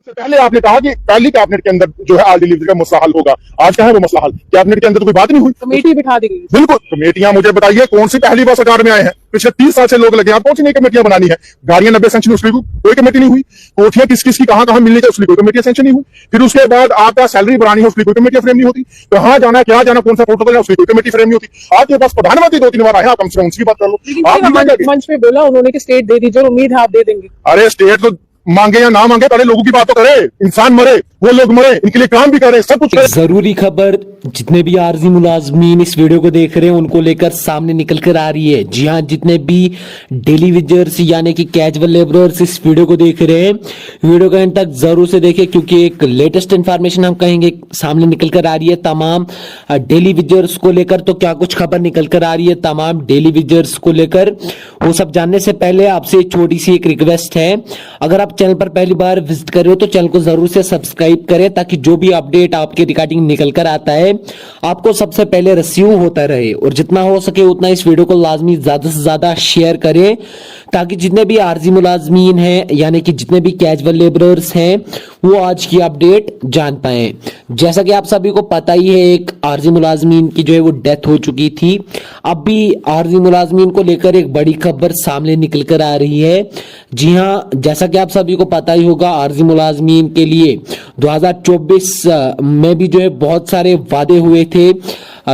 से पहले आपने कहा कि पहली कैबिनेट के अंदर जो है आल डिलीवरी का मसला हल होगा। आज कहाँ है वो मसला हल? कैबिनेट के अंदर तो कोई बात नहीं हुई। कमेटी बिठा दी गई। बिल्कुल, कमेटियां मुझे बताइए कौन सी पहली बार सरकार में आए हैं? पिछले 30 साल से लोग लगे हैं, कौन सी नई कमेटियां बनानी है? गाड़ियां 90 सेंक्शन उसकी कोई कमेटी नहीं हुई। कोठियां किस किस की कहां मिलनी है उसकी कोई कमेटी सेंक्शन नहीं हुई। फिर उसके बाद आपका सैलरी बढ़ानी है उसकी कोई कमेटी फ्रेम नहीं होती। कहां जाना क्या जाना कौन सा प्रोटोकॉल है उसकी कोई कमेटी फ्रेम नहीं होती। आपके पास प्रधानमंत्री 2-3 बार आए, आप कम से कम उनकी बात कर लो। आप मंच पे बोला उन्होंने कि स्टेट दे दीजिए, उम्मीद है आप दे देंगे। अरे स्टेट तो मांगे या ना मांगे, पहले लोगों की बात तो करे। इंसान मरे, वो लोग मरे, इनके लिए काम भी करे, सब कुछ करे। जरूरी खबर जितने भी आरजी मुलाजमीन इस वीडियो को देख रहे हैं उनको लेकर सामने निकल कर आ रही है। जी हाँ, जितने भी डेली वेजर्स यानी कि कैजुअल लेबरर्स इस वीडियो को देख रहे हैं, वीडियो का एंड तक जरूर से देखें क्योंकि एक लेटेस्ट इंफॉर्मेशन हम कहेंगे सामने निकल कर आ रही है। तमाम डेली वेजर्स को लेकर तो क्या कुछ खबर निकल कर आ रही है तमाम डेली वेजर्स को लेकर, वो सब जानने से पहले आपसे छोटी सी एक रिक्वेस्ट है, अगर आप चैनल पर पहली बार विजिट कर रहे हो तो चैनल को जरूर से सब्सक्राइब करें ताकि जो भी अपडेट आपके रिगार्डिंग निकल कर आता है आपको सबसे पहले रिसीव होता रहे। और जितना हो सके उतना इस वीडियो को लाजमी ज्यादा से ज्यादा शेयर करें ताकि जितने भी आरजी मुलाजमीन हैं यानी कि जितने भी कैजुअल लेबरर्स हैं वो आज की अपडेट जान पाए। जैसा कि आप सभी को पता ही है, एक आरजी मुलाजमीन की जो है वो डेथ हो चुकी थी। अब भी आरजी मुलाजमीन को लेकर एक बड़ी खबर सामने निकल कर आ रही है। जी हाँ, जैसा कि आप सभी को पता ही होगा, आरजी मुलाजमीन के लिए 2024 में भी जो है बहुत सारे वादे हुए थे।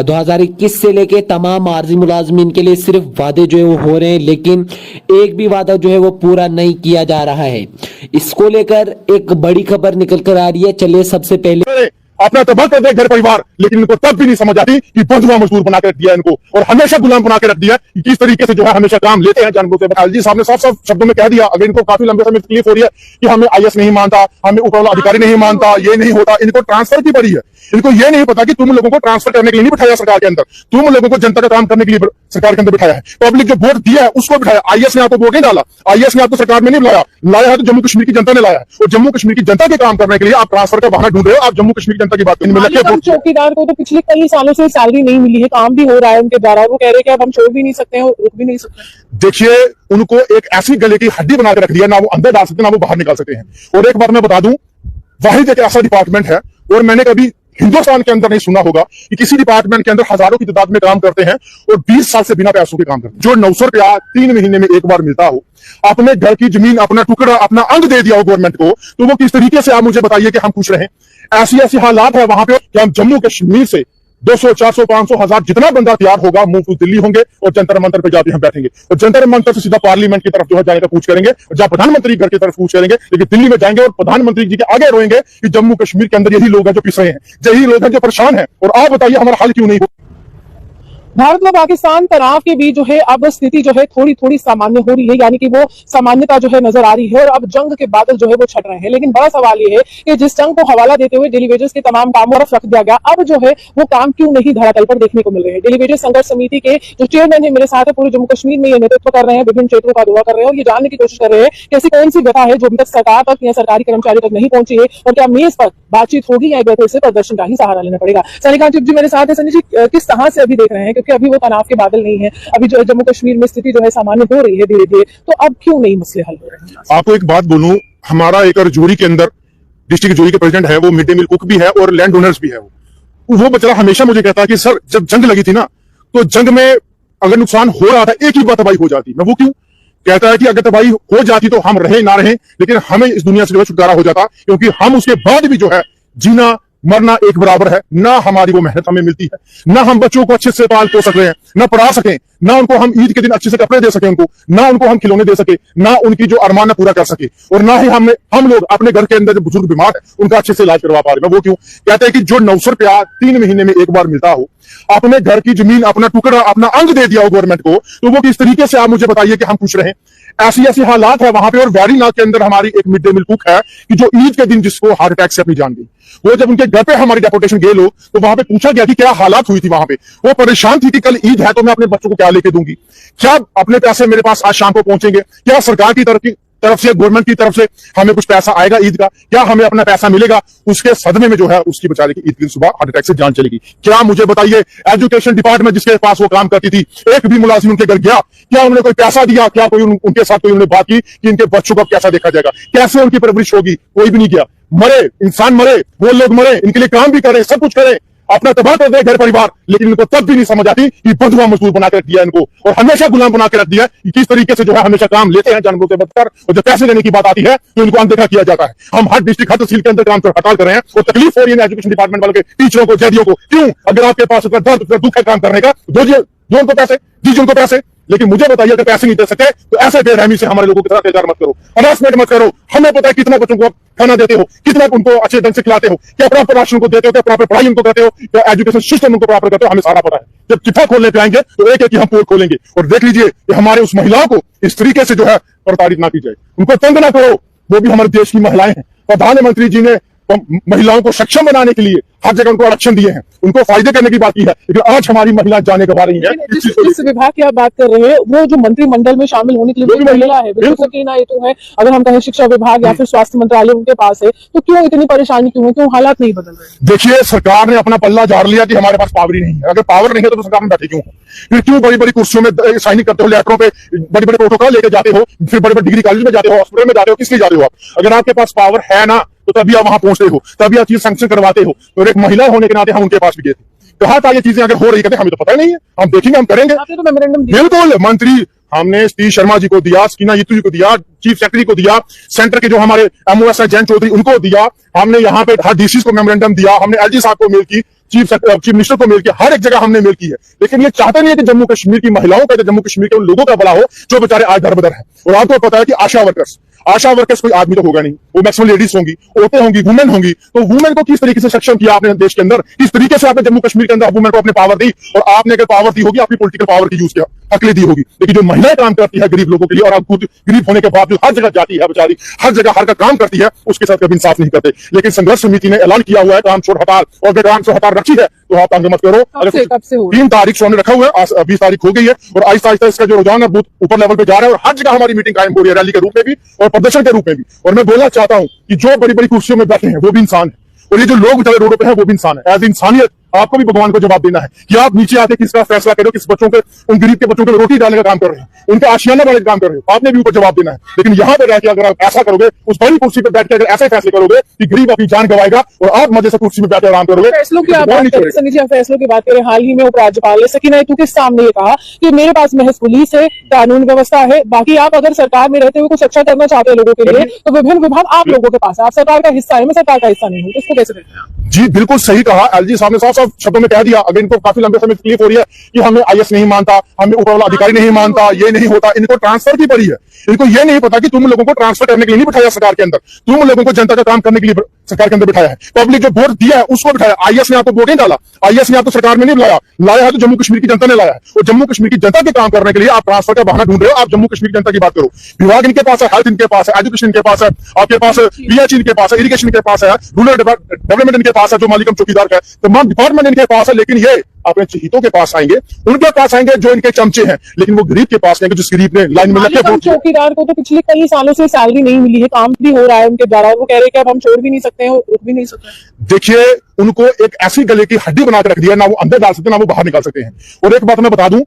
2021 से लेके तमाम आरजी मुलाजमीन के लिए सिर्फ वादे जो है वो हो रहे हैं, लेकिन एक भी वादा जो है वो पूरा नहीं किया जा रहा है। इसको लेकर एक बड़ी खबर निकल कर आ रही है। चलिए सबसे पहले अपना तबाह कर दे घर परिवार, लेकिन इनको तब भी नहीं समझ आती कि बंधुआ मजदूर बना के रख दिया इनको और हमेशा गुलाम बना के रख दिया कि किस तरीके से जो है हमेशा काम लेते हैं जानबूझ से। जी साहब ने साफ साफ शब्दों में कह दिया, अगर इनको काफी लंबे समय तकलीफ हो रही है कि हमें आईएएस नहीं मानता, हमें ऊपर वाला अधिकारी नहीं मानता, ये नहीं होता, इनको ट्रांसफर की पड़ी है। इनको ये नहीं पता कि तुम लोगों को ट्रांसफर करने के लिए नहीं बिठाया सरकार के अंदर, तुम लोगों को जनता का काम करने के लिए सरकार के अंदर बिठाया है। पब्लिक जो वोट दिया है उसको बिठाया। आईएएस ने आपको वोट नहीं डाला, आईएएस ने आपको सरकार में नहीं बुलाया, लाया है तो जम्मू कश्मीर की जनता ने लाया है। और जम्मू कश्मीर की जनता के काम करने के लिए आप ट्रांसफर का बहाना ढूंढ रहे हो। आप जम्मू कश्मीर की जनता की बात नहीं। चौकीदार को तो पिछले कई सालों से सैलरी नहीं मिली है, काम भी हो रहा है उनके द्वारा, वो कह रहे हैं कि अब हम छोड़ भी नहीं सकते हैं और रुक भी नहीं सकते। देखिए, उनको एक ऐसी गले की हड्डी बना के रख दिया, ना वो अंदर डाल सकते ना वो बाहर निकाल सकते हैं। और एक बात मैं बता दूं, वाहिद एक ऐसा डिपार्टमेंट है और मैंने कभी हिंदुस्तान के अंदर नहीं सुना होगा कि किसी डिपार्टमेंट के अंदर हजारों की तादाद में काम करते हैं और 20 साल से बिना पैसों के काम करते हैं। जो 900 रुपया 3 महीने में एक बार मिलता हो, अपने घर की जमीन, अपना टुकड़ा, अपना अंग दे दिया हो गवर्नमेंट को, तो वो किस तरीके से, आप मुझे बताइए कि हम खुश रहें? ऐसी ऐसी हालात है वहां पे कि हम जम्मू कश्मीर से 200, 400, 500, 1000 जितना बंदा तैयार होगा मुंह फुल दिल्ली होंगे और जंतर मंतर पे जाके हम बैठेंगे और जंतर मंतर से सीधा पार्लियामेंट की तरफ जो है जाने का पूछ करेंगे और जहां प्रधानमंत्री घर की तरफ पूछ करेंगे, लेकिन दिल्ली में जाएंगे और प्रधानमंत्री जी के आगे रोएंगे कि जम्मू कश्मीर के अंदर यही लोग हैं जो पिस रहे हैं, यही लोग हैं जो परेशान हैं और आप बताइए हमारा हल क्यों नहीं हो? भारत व पाकिस्तान तनाव के बीच जो है अब स्थिति जो है थोड़ी थोड़ी सामान्य हो रही है, यानी कि वो सामान्यता जो है नजर आ रही है और अब जंग के बादल जो है वो छट रहे हैं। लेकिन बड़ा सवाल ये है कि जिस जंग को हवाला देते हुए डेली वेजर्स के तमाम कामों तरफ रख दिया गया, अब जो है वो काम क्यों नहीं धरातल पर देखने को मिल रहे हैं। डेली वेजर्स संघर्ष समिति के जो चेयरमैन है मेरे साथ है, पूरे जम्मू कश्मीर में ये नेतृत्व कर रहे हैं, विभिन्न क्षेत्रों का दौरा कर रहे हैं और ये जानने की कोशिश कर रहे हैं कि ऐसी कौन सी व्यथा है जो अभी तक सरकार तक या सरकारी कर्मचारी तक नहीं पहुंची है और क्या मेज पर बातचीत होगी या एक बार से प्रदर्शन का ही सहारा लेना पड़ेगा। सनी कांत जी मेरे साथ है। सनी जी, किस तरह से अभी देख रहे हैं, क्योंकि अभी वो तनाव के बादल नहीं है, अभी जो जम्मू कश्मीर में स्थिति जो है सामान्य हो रही है धीरे धीरे, तो अब क्यों नहीं मसले हल हो रहे हैं? आपको एक बात बोलूं, हमारा एक जोरी के अंदर डिस्ट्रिक्ट जोरी के प्रेसिडेंट है, वो मिड डे मील कुक भी है और लैंड ओनर्स भी है। वो बेचारा हमेशा मुझे कहता है कि सर जब जंग लगी थी ना, तो जंग में अगर नुकसान हो रहा था एक ही बार तबाही हो जाती। मैं वो क्यों कहता है कि अगर तबाही हो जाती तो हम रहे ना रहे, लेकिन हमें इस दुनिया से जो है छुटकारा हो जाता, क्योंकि हम उसके बाद भी जो है जीना मरना एक बराबर है। ना हमारी वो मेहनत हमें मिलती है, ना हम बच्चों को अच्छे से पाल पोस सक रहे हैं, ना पढ़ा सकें, ना उनको हम ईद के दिन अच्छे से कपड़े दे सके उनको, ना उनको हम खिलौने दे सके, ना उनकी जो अरमान पूरा कर सके, और ना ही हम लोग अपने घर के अंदर जो बुजुर्ग बीमार है उनका अच्छे से इलाज करवा पा रहे हैं। वो क्यों कहते हैं कि जो 900 रुपया 3 महीने में एक बार मिलता हो, अपने घर की जमीन, अपना टुकड़ा, अपना अंग दे दिया हो गवर्नमेंट को, तो वो किस तरीके से, आप मुझे बताइए कि हम खुश रहें? ऐसी ऐसी हालात है वहां पे। और वैरीनाग के अंदर हमारी एक मिड डे मील कुक है कि जो ईद के दिन जिसको हार्ट अटैक से अपनी जान गई, वो जब उनके घर पे हमारी डेपुटेशन गए लोग, तो वहां पे पूछा गया कि क्या हालात हुई थी वहां पे। वो परेशान थी कि कल ईद है तो मैं अपने बच्चों को क्या लेके दूंगी, क्या अपने पैसे मेरे पास आज शाम को पहुंचेंगे, क्या सरकार की तरफ तरफ से, गवर्नमेंट की तरफ से हमें कुछ पैसा आएगा ईद का, क्या हमें अपना पैसा मिलेगा? उसके सदमे में जो है उसकी बेचारे की ईद की सुबह हार्ट अटैक से जान चलेगी। क्या मुझे बताइए, एजुकेशन डिपार्टमेंट जिसके पास वो काम करती थी, एक भी मुलाजिम उनके घर गया? क्या उन्होंने कोई पैसा दिया? क्या कोई उनके साथ कोई उन्होंने बात की कि इनके बच्चों को कैसा देखा जाएगा, कैसे उनकी परवरिश होगी? कोई भी नहीं किया। मरे इंसान, मरे वो लोग, मरे इनके लिए काम भी करें, सब कुछ करें, अपना तबाह कर दे घर परिवार, लेकिन इनको तब भी नहीं समझ आती कि बंधुआ मजदूर बना के रख दिया इनको, और हमेशा गुलाम बना के रख दिया कि किस तरीके से जो है हमेशा काम लेते हैं जानवरों से बचकर, और जब पैसे देने की बात आती है तो इनको अनदेखा किया जाता है। हम हर डिस्ट्रिक्ट, हर तहसील के अंदर काम हड़ताल कर रहे हैं और तकलीफ हो रही है एजुकेशन डिपार्टमेंट वालों के, टीचरों को, जजियों को। क्यों? अगर आपके पास दर्द दुख है काम करने का, दो उनको पैसे, दीजिए उनको पैसे। लेकिन मुझे बताइए, अगर पैसे नहीं दे सके तो ऐसे बेरहमी से हमारे लोगों के साथ अत्याचार मत करो, हरासमेंट मत करो। हमें पता है कितना बच्चों को खाना देते हो, कितना उनको अच्छे ढंग से खिलाते हो, क्या प्रॉपर राशन उनको देते हो, क्या प्रॉपर पढ़ाई उनको करते हो, क्या एजुकेशन सिस्टम उनको प्रॉपर करते हो, हमें सारा पता है। जब चिट्ठा खोलने पे आएंगे तो एक एक हम पोल खोलेंगे और देख लीजिए कि हमारे उस महिलाओं को इस तरीके से जो है प्रताड़ित ना की जाए, उनको तंग ना करो। वो भी हमारे देश की महिलाएं हैं। प्रधानमंत्री जी ने महिलाओं को सक्षम बनाने के लिए हर जगह उनको आरक्षण दिए हैं, उनको फायदे करने की बात की है, लेकिन आज हमारी महिला जाने गवा रही है। जिस विभाग की आप बात कर रहे हैं, वो जो मंत्रिमंडल में शामिल होने के लिए भी महिला है, सकीना ये तो है। अगर हम कहें शिक्षा विभाग या फिर स्वास्थ्य मंत्रालय उनके पास है, तो क्यों इतनी परेशानी, क्यों है, क्यों हालात नहीं बदल रहे? देखिए, सरकार ने अपना पल्ला झाड़ लिया कि हमारे पास पावर ही नहीं है। अगर पावर नहीं है तो सरकार में बैठे क्यों? फिर क्यों बड़ी बड़ी कुर्सियों में साइन करते हो, लेटरों पे बड़े बड़े प्रोटोकॉल लेके जाते हो, फिर बड़े बड़े डिग्री कॉलेज में जाते हो, हॉस्पिटल में जाते हो, किस लिए जाते हो आप? अगर आपके पास पावर है ना, तो तभी आप वहां पहुंचते हो, तभी आप चीज सैंक्शन करवाते हो। तो एक महिला होने के नाते हम उनके पास भी गए थे, कहा था ये चीजें अगर हो रही कहते हमें तो पता ही नहीं है, हम देखेंगे, हम करेंगे। तो मेमोरेंडम बिल्कुल, मंत्री हमने सतीश शर्मा जी को दिया, सकीना यीतू जी को दिया, चीफ सेक्रेटरी को दिया, सेंटर के जो हमारे एमओएस है जयंत चौधरी उनको दिया, हमने यहाँ पे हर डीसी को मेमोरेंडम दिया, हमने एलजी साहब को मेल की, चीफ मिनिस्टर को मेल किया, हर एक जगह हमने मेल की है। लेकिन ये चाहते नहीं है कि जम्मू कश्मीर की महिलाओं का, जम्मू कश्मीर के उन लोगों का भला हो जो बेचारे आज दर बदर है। और आपको पता है कि आशा वर्कर्स कोई आदमी तो होगा नहीं, वो मैक्सिमम लेडीज होंगी, औरतें होंगी, वुमेन होंगी। तो वुमेन को किस तरीके से सक्षम किया आपने देश के अंदर, किस तरीके से आपने जम्मू कश्मीर के अंदर वुमेन को अपने पावर दी, और आपने अगर पावर दी होगी, अपनी पॉलिटिकल पावर की यूज किया, हकली दी होगी। लेकिन जो महिलाएं काम करती है गरीब लोगों के लिए, और आप खुद गरीब होने के बावजूद हर जगह जाती है बेचारी, हर जगह हर का काम करती है, उसके साथ कभी इंसाफ नहीं करते। लेकिन संघर्ष समिति ने ऐलान किया हुआ है काम छोड़ हड़ताल, और अगर काम छोड़ हड़ताल रखी है तो आप तंग मत करो। कब से 3 तारीख से हमने रखा हुआ है, 20 तारीख हो गई है, और आहिस्ता आहिस्ता इसका जो रुझान है ऊपर लेवल पे जा रहा है, और हर जगह हमारी मीटिंग कायम हो रही है, रैली के रूप में भी और प्रदर्शन के रूप में भी। और मैं बोलना चाहता हूं कि जो बड़ी बड़ी कुर्सियों में बैठे हैं वो भी इंसान है, और ये जो लोग बेचारे रोडों पे हैं वो भी इंसान है। एज इंसानियत आपको भी भगवान को जवाब देना है कि आप नीचे आके किसका फैसला करो, किस बच्चों के, उन गरीब के बच्चों के रोटी डालने का काम कर रहे हैं, उनके आशियाना वाले काम कर रहे हो, आपने भी ऊपर जवाब देना है। लेकिन यहाँ पे रह के अगर आप ऐसा करोगे, उस बड़ी कुर्सी पे बैठ के अगर ऐसे फैसले करोगे कि गरीब अपनी जान गवाएगा और आप मजे से कुर्सी में बैठे आराम करोगे, फैसलों की आप बात करें, सनी जी, हम फैसलों की बात करें, हाल ही में उपराज्यपाल ने सकीना यीतू के सामने ये कहा कि मेरे पास महज पुलिस है, कानून व्यवस्था है, बाकी आप अगर सरकार में रहते हुए कुछ अच्छा करना चाहते हैं लोगों के लिए तो विभिन्न विभाग आप लोगों के पास है, आप सरकार का हिस्सा है, मैं सरकार का हिस्सा नहीं हूँ। इसको कैसे देखते हैं? जी बिल्कुल सही कहा, एलजी साहब ने साफ शब्दों में कह दिया। अगर इनको काफी लंबे समय तकलीफ हो रही है कि हमें आईएएस नहीं मानता, हमें ऊपर वाला अधिकारी नहीं मानता, ये नहीं होता, इनको ट्रांसफर की पड़ी है। इनको ये नहीं पता कि तुम लोगों को ट्रांसफर करने के लिए नहीं बिठाया सरकार के अंदर, तुम लोगों को जनता का काम करने के लिए सरकार के अंदर बिठाया है। पब्लिक जो वोट दिया है उसको बिठाया। आईएएस ने आपको वोट नहीं डाला, आईएएस ने आपको सरकार में नहीं लाया है तो जम्मू कश्मीर की जनता ने लाया है, और जम्मू कश्मीर की जनता के काम करने के लिए आप ट्रांसफर का बहाना ढूंढ रहे हो। आप जम्मू कश्मीर की जनता की बात करो, विभाग इनके पास है, हेल्थ इनके पास है, एजुकेशन इनके पास है, आपके पास पीएच इनके पास है, इरिगेशन इनके पास है, रूरल डेवलपमेंट इनके पास है, जो मालिकम चौकीदार है, तमाम डिपार्टमेंट इनके पास है। लेकिन ये अपने चहीतों के पास आएंगे, उनके पास आएंगे जो इनके चमचे हैं, लेकिन वो गरीब के पास आएंगे जिस गरीब ने लाइन में लगे। चौकीदार को तो पिछले कई सालों से सैलरी नहीं मिली है, काम भी हो रहा है उनके द्वारा, वो कह रहे हैं कि अब हम छोड़ भी नहीं सकते हैं, रुक भी नहीं सकते। देखिए, उनको एक ऐसी गले की हड्डी बना के रख दिया, ना वो अंदर डाल सकते ना वो बाहर निकाल सकते हैं। और एक बात मैं बता दूं,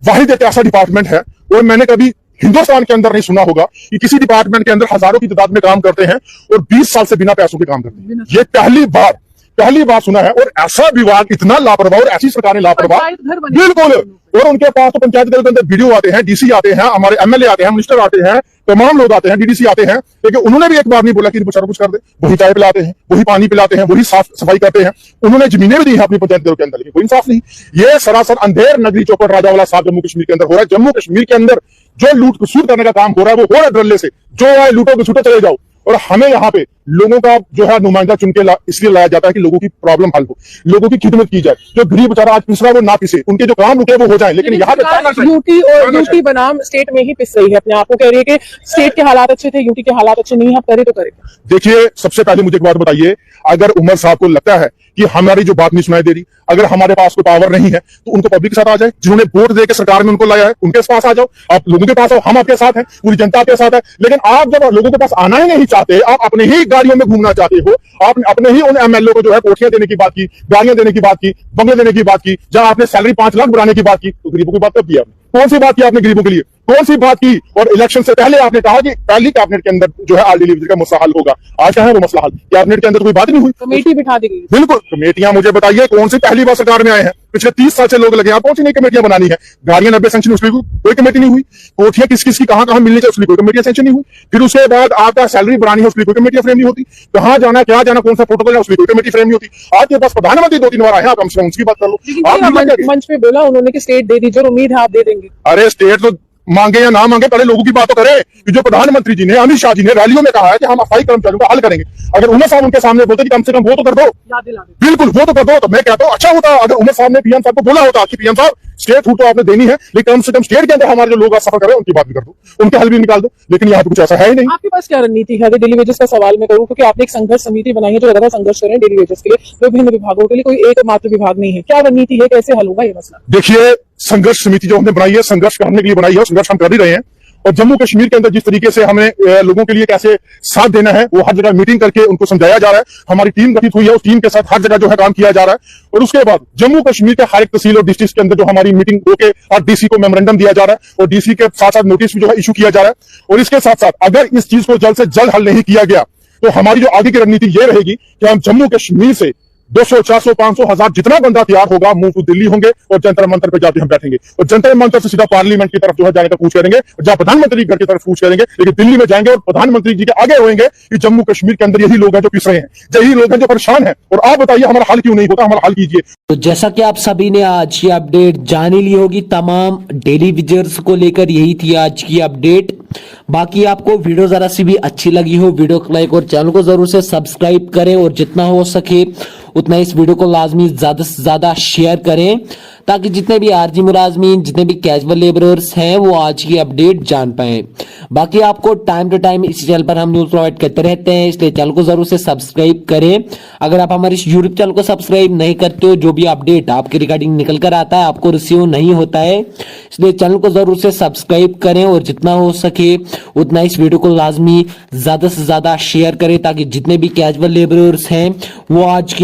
वाहिद एक ऐसा डिपार्टमेंट है, और मैंने कभी हिंदुस्तान के अंदर नहीं सुना होगा कि किसी डिपार्टमेंट के अंदर हजारों की तादाद में काम करते हैं और 20 साल से बिना पैसों के काम करते हैं। ये पहली बार सुना है। और ऐसा विभाग इतना लापरवाह, और ऐसी सरकारें लापरवाह, बिल्कुल। और उनके पास तो पंचायत घर के अंदर वीडियो आते हैं, डीसी आते हैं, हमारे एमएलए आते हैं, मिनिस्टर आते हैं, तमाम लोग आते हैं, डीडीसी आते हैं, लेकिन उन्होंने भी एक बार नहीं बोला कि बेचारा कुछ कर दे। वही चाय पिलाते हैं, वही पानी पिलाते हैं, वही साफ सफाई करते हैं। उन्होंने जमीनें भी दी हैं अपनी पंचायत घरों के अंदर, लेकिन कोई इंसाफ नहीं। ये सरासर अंधेर नगरी चौपट राजा वाला साहब जम्मू कश्मीर के अंदर हो रहा है। जम्मू कश्मीर के अंदर जो लूट खसूट करने का काम हो रहा है वो हो रहा है डरले से, जो आए लूटो के छूटे चले जाओ। और हमें यहाँ पे लोगों का जो है नुमाइंदा चुन के इसलिए लाया जाता है कि लोगों की प्रॉब्लम हल हो, लोगों की खिदमत की जाए। जो गरीब बेचारा आज पिस रहा है वो ना पिसे, उनके जो काम रुके वो हो जाए, लेकिन यहाँ पे यूटी और यूटी बनाम स्टेट में ही पिस रही है अपने आप को, कह रही है कि स्टेट के हालात अच्छे थे, यूटी के हालात अच्छे नहीं है, अब करे तो करे। देखिए, सबसे पहले मुझे एक बात बताइए, अगर उमर साहब को लगता है कि हमारी जो बात नहीं सुनाई दे रही, अगर हमारे पास कोई पावर नहीं है, तो उनको पब्लिक के साथ आ जाए, जिन्होंने वोट देकर सरकार में उनको लाया है उनके पास आ जाओ, आप लोगों के पास आओ, हम आपके साथ हैं, पूरी जनता आपके साथ है। लेकिन आप जब लोगों के पास आना ही नहीं चाहते, आप अपने ही गाड़ियों में घूमना चाहते हो, आपने अपने ही उन एमएलए को जो है कोठियां देने की बात की, गाड़ियां देने की बात की, बंगले देने की बात की, जहां आपने सैलरी 5 लाख बढ़ाने की बात की, तो गरीबों की बात कब की आपने? कौन सी बात की आपने गरीबों के लिए? कौन सी बात की? और इलेक्शन से पहले आपने कहा कि पहली कैबिनेट के अंदर जो है आरडी लिमिटेड का मसला हल होगा। आज क्या है वो मसला हल? कैबिनेट के अंदर तो कोई बात नहीं हुई, कमेटी बिठा दी गई। बिल्कुल। कमेटियां मुझे बताइए, कौन सी पहली बार सरकार में आए हैं? पिछले 30 साल से लोग लगे, आप कौन सी नई कमेटियां बनानी है? गाड़ियां 90 सेंक्शन, उसकी कोई कमेटी नहीं हुई। कोठियां किस किस की कहां मिलनी चाहिए, उसकी कोई कमेटियां सेंक्शन नहीं हुई। फिर उसके बाद आपका सैलरी बढ़ानी है, उसकी कोई कमेटियां फ्रेम नहीं होती। कहां जाना, क्या जाना, कौन सा प्रोटोकॉल है, उसकी कोई कमेटी फ्रेम नहीं होती। आपके पास प्रधानमंत्री 2-3 बार आए हैं, आप हमसे उसकी बात कर लो। मंच पे बोला उन्होंने कि स्टेट दे दीजिए, उम्मीद है आप दे देंगे। अरे स्टेट तो मांगे या ना मांगे, पहले लोगों की बात तो करें। कि जो प्रधानमंत्री जी ने, अमित शाह जी ने रैलियों में कहा है कि हम अफवाही कर्मचारियों का हल करेंगे, अगर उमर साहब उनके सामने बोलते कि कम से कम वो तो कर दो, याद दिला दे। बिल्कुल वो तो कर दो, तो मैं कहता हूं अच्छा होता अगर उमर साहब ने पीएम साहब को बोला होता कि पीएम साहब स्टेट फूड तो आपने देनी है, लेकिन कम से कम स्टेट के अंदर हमारे जो लोग सफर कर रहे हैं उनकी बात भी कर दो, उनके हल भी निकाल दो। लेकिन यहाँ पे कुछ ऐसा है ही नहीं। आपके पास क्या रणनीति है? अगर डेली वेजेस का सवाल मैं करूं, क्योंकि आपने एक संघर्ष समिति बनाई है जो लगातार संघर्ष कर रहे हैं डेली वेजेस के लिए, विभिन्न विभागों के लिए, कोई एक मात्र विभाग नहीं है, क्या रणनीति है, कैसे हल होगा ये मसला? देखिए, संघर्ष समिति जो हमने बनाई है, संघर्ष करने के लिए बनाई है, संघर्ष हम कर ही रहे हैं। और जम्मू कश्मीर के अंदर जिस तरीके से हमें लोगों के लिए कैसे साथ देना है, वो हर जगह मीटिंग करके उनको समझाया जा रहा है। हमारी टीम गठित हुई है, उस टीम के साथ हर जगह जो है काम किया जा रहा है। और उसके बाद जम्मू कश्मीर के हर एक तहसील और डिस्ट्रिक्ट के अंदर जो हमारी मीटिंग होके और डीसी को मेमोरेंडम दिया जा रहा है, और डीसी के साथ साथ नोटिस भी जो है इशू किया जा रहा है। और इसके साथ साथ अगर इस चीज को जल्द से जल्द हल नहीं किया गया, तो हमारी जो आगे की रणनीति ये रहेगी कि हम जम्मू कश्मीर से 200, 400, 500, 1000 जितना बंदा तैयार होगा, मूव टू दिल्ली होंगे और जंतर मंतर पे जाके हम बैठेंगे, और जंतर मंतर से सीधा पार्लियामेंट की तरफ जो है जाने का कूच करेंगे, और जहां प्रधानमंत्री घर की तरफ कूच करेंगे, लेकिन दिल्ली में जाएंगे और प्रधानमंत्री जी के आगे होंगे कि जम्मू कश्मीर के अंदर यही लोग हैं जो पिस रहे हैं, यही लोग हैं जो परेशान हैं, और आप बताइए हमारा हल क्यों नहीं होता? हमारा हल कीजिए। तो जैसा कि आप सभी ने आज ये अपडेट जान ही ली होगी, तमाम डेली विजर्स को लेकर यही थी आज की अपडेट। बाकी आपको वीडियो जरा सी भी अच्छी लगी हो, वीडियो को लाइक और चैनल को जरूर से सब्सक्राइब करें, और जितना हो सके उतना इस वीडियो को लाजमी ज्यादा से ज्यादा शेयर करें, ताकि जितने भी आरजी मुलाजमीन, जितने भी कैजुअल लेबरर्स हैं, वो आज की अपडेट जान पाए। बाकी आपको टाइम टू टाइम इस चैनल पर हम न्यूज प्रोवाइड करते रहते हैं, इसलिए चैनल को जरूर से सब्सक्राइब करें। अगर आप हमारे इस यूट्यूब चैनल को सब्सक्राइब नहीं करते हो, जो भी अपडेट आपके रिगार्डिंग निकल कर आता है आपको रिसीव नहीं होता है, इसलिए चैनल को जरूर से सब्सक्राइब करें, और जितना हो सके उतना इस वीडियो को लाजमी ज्यादा से ज्यादा शेयर करें, ताकि जितने भी कैजुअल लेबरर्स हैं वो आज की